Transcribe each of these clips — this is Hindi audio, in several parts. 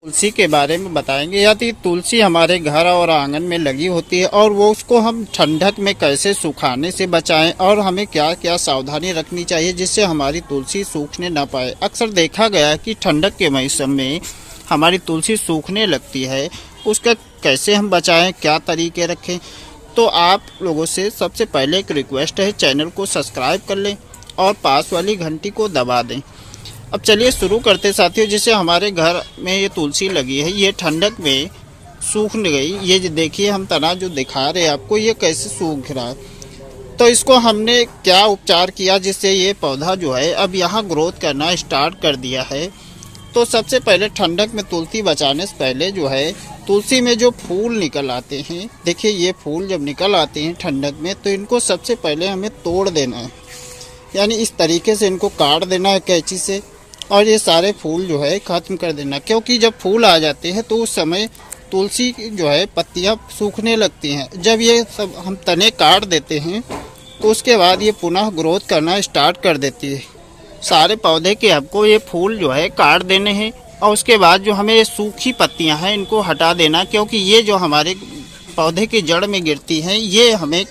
तुलसी के बारे में बताएंगे। यदि तुलसी हमारे घर और आंगन में लगी होती है और वो उसको हम ठंडक में कैसे सुखाने से बचाएं और हमें क्या क्या सावधानी रखनी चाहिए जिससे हमारी तुलसी सूखने ना पाए। अक्सर देखा गया है कि ठंडक के मौसम में हमारी तुलसी सूखने लगती है, उसका कैसे हम बचाएं, क्या तरीके रखें। तो आप लोगों से सबसे पहले एक रिक्वेस्ट है, चैनल को सब्सक्राइब कर लें और पास वाली घंटी को दबा दें। अब चलिए शुरू करते साथियों। जैसे हमारे घर में ये तुलसी लगी है, ये ठंडक में सूख गई। ये देखिए हम तना जो दिखा रहे हैं आपको, ये कैसे सूख रहा है। तो इसको हमने क्या उपचार किया जिससे ये पौधा जो है अब यहाँ ग्रोथ करना स्टार्ट कर दिया है। तो सबसे पहले ठंडक में तुलसी बचाने से पहले जो है तुलसी में जो फूल निकल आते हैं, देखिए ये फूल जब निकल आते हैं ठंडक में तो इनको सबसे पहले हमें तोड़ देना है, यानी इस तरीके से इनको काट देना है कैंची से और ये सारे फूल जो है ख़त्म कर देना। क्योंकि जब फूल आ जाते हैं तो उस समय तुलसी की जो है पत्तियां सूखने लगती हैं। जब ये सब हम तने काट देते हैं तो उसके बाद ये पुनः ग्रोथ करना स्टार्ट कर देती है। सारे पौधे के हमको ये फूल जो है काट देने हैं और उसके बाद जो हमें ये सूखी पत्तियां हैं इनको हटा देना, क्योंकि ये जो हमारे पौधे की जड़ में गिरती हैं ये हमें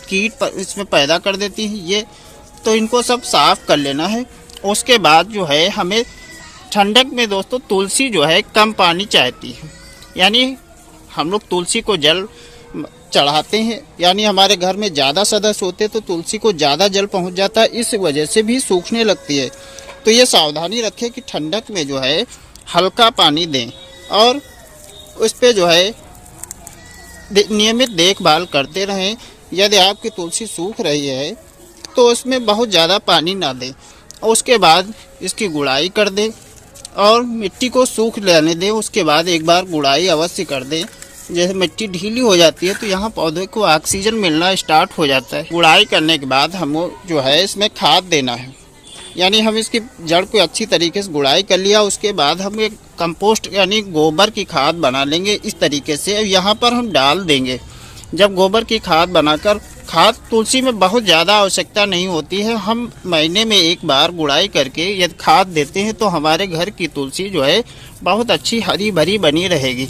कीट इसमें पैदा कर देती हैं ये। तो इनको सब साफ कर लेना है। उसके बाद जो है हमें ठंडक में दोस्तों तुलसी जो है कम पानी चाहती है, यानी हम लोग तुलसी को जल चढ़ाते हैं, यानी हमारे घर में ज़्यादा सदस्य होते तो तुलसी को ज़्यादा जल पहुंच जाता है, इस वजह से भी सूखने लगती है। तो ये सावधानी रखें कि ठंडक में जो है हल्का पानी दें और उस पर जो है नियमित देखभाल करते रहें। यदि आपकी तुलसी सूख रही है तो उसमें बहुत ज़्यादा पानी ना दें। उसके बाद इसकी गुड़ाई कर दें और मिट्टी को सूख लेने दें। उसके बाद एक बार गुड़ाई अवश्य कर दें। जैसे मिट्टी ढीली हो जाती है तो यहाँ पौधे को ऑक्सीजन मिलना स्टार्ट हो जाता है। गुड़ाई करने के बाद हम जो है इसमें खाद देना है, यानी हम इसकी जड़ को अच्छी तरीके से गुड़ाई कर लिया। उसके बाद हम एक कंपोस्ट यानी गोबर की खाद बना लेंगे इस तरीके से, यहाँ पर हम डाल देंगे। जब गोबर की खाद बनाकर, खाद तुलसी में बहुत ज़्यादा आवश्यकता नहीं होती है, हम महीने में एक बार गुड़ाई करके यदि खाद देते हैं तो हमारे घर की तुलसी जो है बहुत अच्छी हरी भरी बनी रहेगी।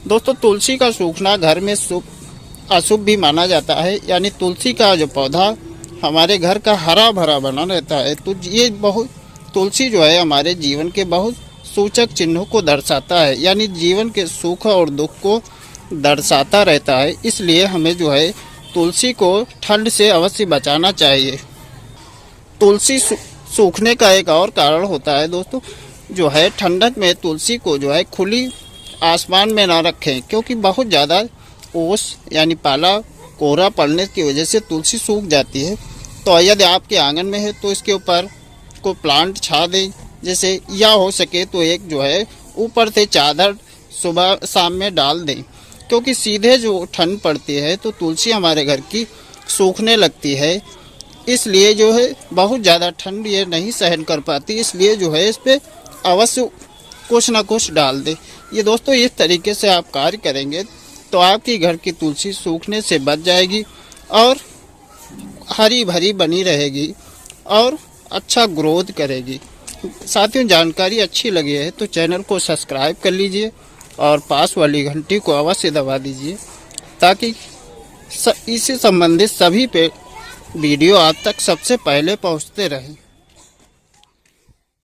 दोस्तों तुलसी का सूखना घर में अशुभ भी माना जाता है, यानी तुलसी का जो पौधा हमारे घर का हरा भरा बना रहता है। तो ये बहुत तुलसी जो है हमारे जीवन के बहुत सूचक चिन्हों को दर्शाता है, यानी जीवन के सुख और दुख को दर्शाता रहता है। इसलिए हमें जो है तुलसी को ठंड से अवश्य बचाना चाहिए। तुलसी सूखने का एक और कारण होता है दोस्तों, जो है ठंडक में तुलसी को जो है खुली आसमान में ना रखें, क्योंकि बहुत ज़्यादा ओस यानी पाला कोहरा पड़ने की वजह से तुलसी सूख जाती है। तो यदि आपके आंगन में है तो इसके ऊपर को प्लांट छा दें, जैसे या हो सके तो एक जो है ऊपर से चादर सुबह शाम में डाल दें, क्योंकि सीधे जो ठंड पड़ती है तो तुलसी हमारे घर की सूखने लगती है। इसलिए जो है बहुत ज़्यादा ठंड ये नहीं सहन कर पाती, इसलिए जो है इस पर अवश्य कुछ ना कुछ डाल दे। ये दोस्तों इस तरीके से आप कार्य करेंगे तो आपकी घर की तुलसी सूखने से बच जाएगी और हरी भरी बनी रहेगी और अच्छा ग्रोथ करेगी। साथियों जानकारी अच्छी लगी है तो चैनल को सब्सक्राइब कर लीजिए और पास वाली घंटी को अवश्य दबा दीजिए, ताकि इससे संबंधित सभी पे वीडियो आप तक सबसे पहले पहुंचते रहें।